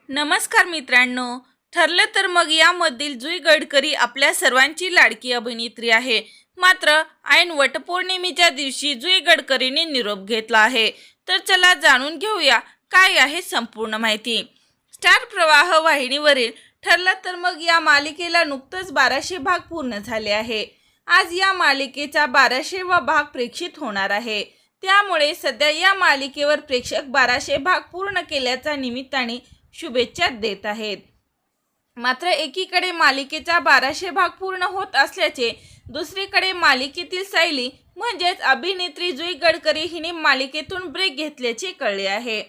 नमस्कार मित्रांनो. ठरलं तर मग यामधील जुई गडकरी आपल्या सर्वांची लाडकी अभिनेत्री आहे. मात्र ऐन वटपौर्णिमेच्या दिवशी जुई गडकरीने निरोप घेतला आहे. तर चला जाणून घेऊया काय आहे संपूर्ण माहिती. स्टार प्रवाह वाहिनीवरील ठरलं तर मग या मालिकेला नुकतंच 1200 भाग पूर्ण झाले आहे. आज या मालिकेचा 1200वा भाग प्रेक्षित होणार आहे. त्यामुळे सध्या या मालिकेवर प्रेक्षक 1200 भाग पूर्ण केल्याच्या निमित्ताने शुभेच्छा देत आहेत. मात्र एकीकडे मालिकेचा 1200 भाग पूर्ण होत असल्याचे, दुसरीकडे मालिकेतील सायली म्हणजेच अभिनेत्री जुई गडकरी हिने मालिकेतून ब्रेक घेतल्याचे कळले आहे.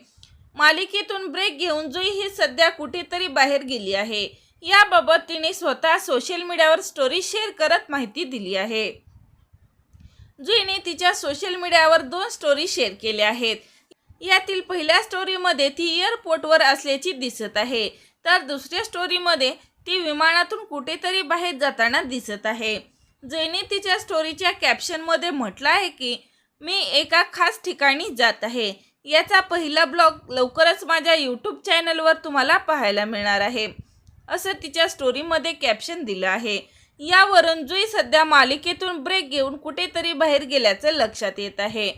मालिकेतून ब्रेक घेऊन जुई ही सध्या कुठेतरी बाहेर गेली आहे. याबाबत तिने स्वतः सोशल मीडियावर स्टोरी शेअर करत माहिती दिली आहे. जुईने तिच्या सोशल मीडियावर 2 स्टोरी शेअर केल्या आहेत. यातील पहिल्या स्टोरीमध्ये ती एअरपोर्टवर असल्याची दिसत आहे, तर दुसऱ्या स्टोरीमध्ये ती विमानातून कुठेतरी बाहेर जाताना दिसत आहे. जुईने तिच्या स्टोरीच्या कॅप्शनमध्ये म्हटलं आहे की मी एका खास ठिकाणी जात आहे. याचा पहिला ब्लॉग लवकरच माझ्या यूट्यूब चॅनलवर तुम्हाला पाहायला मिळणार आहे, असं तिच्या स्टोरीमध्ये कॅप्शन दिलं आहे. यावरून जुई सध्या मालिकेतून ब्रेक घेऊन कुठेतरी बाहेर गेल्याचं लक्षात येत आहे.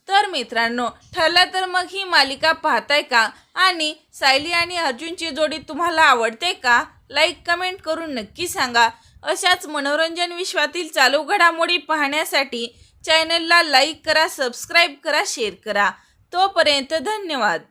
तर मित्रांनो, ठरलं तर मग ही मालिका पाहताय का? आणि सायली आणि अर्जुनची जोडी तुम्हाला आवडते का? लाईक कमेंट करून नक्की सांगा. अशाच मनोरंजन विश्वातील चालू घडामोडी पाहण्यासाठी चॅनलला लाईक करा, सबस्क्राईब करा, शेअर करा. तोपर्यंत धन्यवाद.